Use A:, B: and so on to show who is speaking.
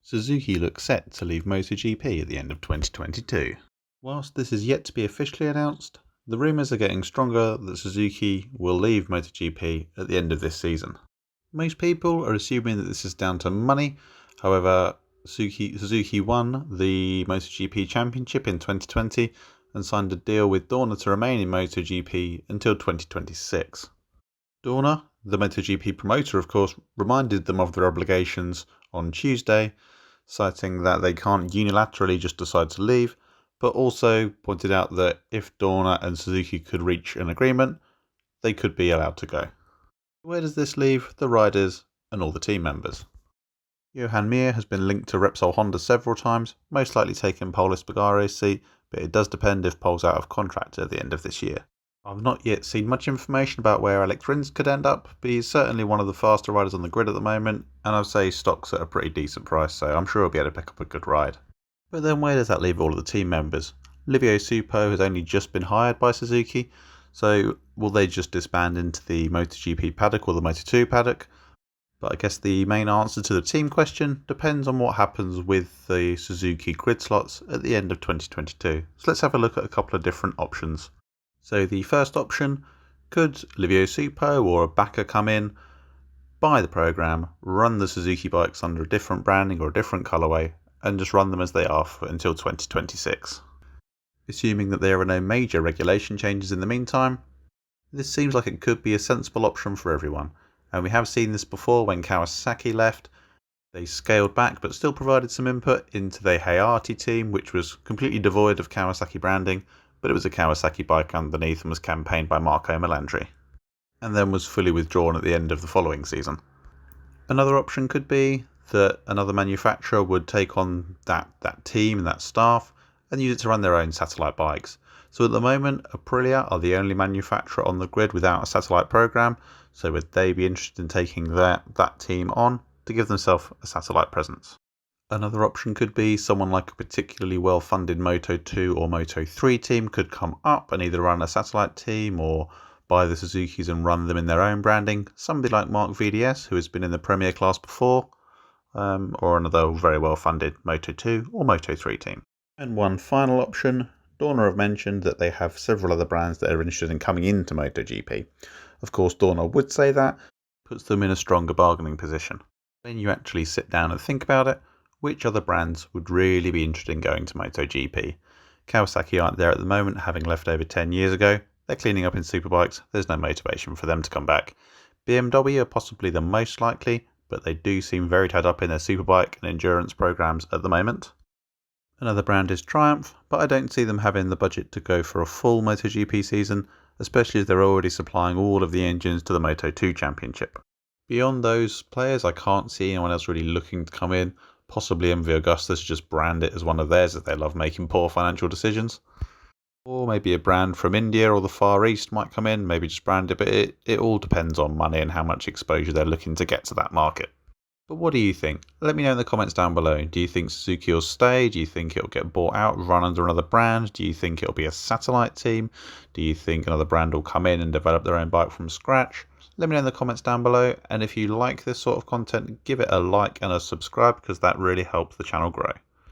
A: Suzuki looks set to leave MotoGP at the end of 2022. Whilst this is yet to be officially announced, the rumours are getting stronger that Suzuki will leave MotoGP at the end of this season. Most people are assuming that this is down to money. However, Suzuki won the MotoGP Championship in 2020 and signed a deal with Dorna to remain in MotoGP until 2026. Dorna, the MotoGP promoter, of course, reminded them of their obligations on Tuesday, citing that they can't unilaterally just decide to leave, but also pointed out that if Dorna and Suzuki could reach an agreement, they could be allowed to go. Where does this leave the riders and all the team members? Johan Mir has been linked to Repsol Honda several times, most likely taking Pol Espargaro's seat, but it does depend if Pol's out of contract at the end of this year. I've not yet seen much information about where Alex Rins could end up, but he's certainly one of the faster riders on the grid at the moment, and I'd say stock's at a pretty decent price, so I'm sure he'll be able to pick up a good ride. But then where does that leave all of the team members? Livio Supo has only just been hired by Suzuki, so will they just disband into the MotoGP paddock or the Moto2 paddock? But I guess the main answer to the team question depends on what happens with the Suzuki grid slots at the end of 2022. So let's have a look at a couple of different options. So the first option, could Livio Supo or a backer come in, buy the program, run the Suzuki bikes under a different branding or a different colourway, and just run them as they are until 2026? Assuming that there are no major regulation changes in the meantime, this seems like it could be a sensible option for everyone. And we have seen this before when Kawasaki left. They scaled back but still provided some input into the Hayate team, which was completely devoid of Kawasaki branding, but it was a Kawasaki bike underneath and was campaigned by Marco Melandri, and then was fully withdrawn at the end of the following season. Another option could be that another manufacturer would take on that team and that staff and use it to run their own satellite bikes. So at the moment, Aprilia are the only manufacturer on the grid without a satellite program, so would they be interested in taking that team on to give themselves a satellite presence? Another option could be someone like a particularly well-funded Moto2 or Moto3 team could come up and either run a satellite team or buy the Suzukis and run them in their own branding. Somebody like Mark VDS, who has been in the Premier class before, or another very well-funded Moto2 or Moto3 team. And one final option, Dorna have mentioned that they have several other brands that are interested in coming into MotoGP. Of course, Dorna would say that, puts them in a stronger bargaining position. When you actually sit down and think about it, which other brands would really be interested in going to MotoGP? Kawasaki aren't there at the moment, having left over 10 years ago. They're cleaning up in superbikes. There's no motivation for them to come back. BMW are possibly the most likely, but they do seem very tied up in their superbike and endurance programs at the moment. Another brand is Triumph, but I don't see them having the budget to go for a full MotoGP season, especially as they're already supplying all of the engines to the Moto2 Championship. Beyond those players, I can't see anyone else really looking to come in. Possibly MV Augustus just brand it as one of theirs, as they love making poor financial decisions. Or maybe a brand from India or the Far East might come in, maybe just brand it, but it all depends on money and how much exposure they're looking to get to that market. But what do you think? Let me know in the comments down below. Do you think Suzuki will stay? Do you think it'll get bought out, run under another brand? Do you think it'll be a satellite team? Do you think another brand will come in and develop their own bike from scratch? Let me know in the comments down below, and if you like this sort of content, give it a like and a subscribe because that really helps the channel grow.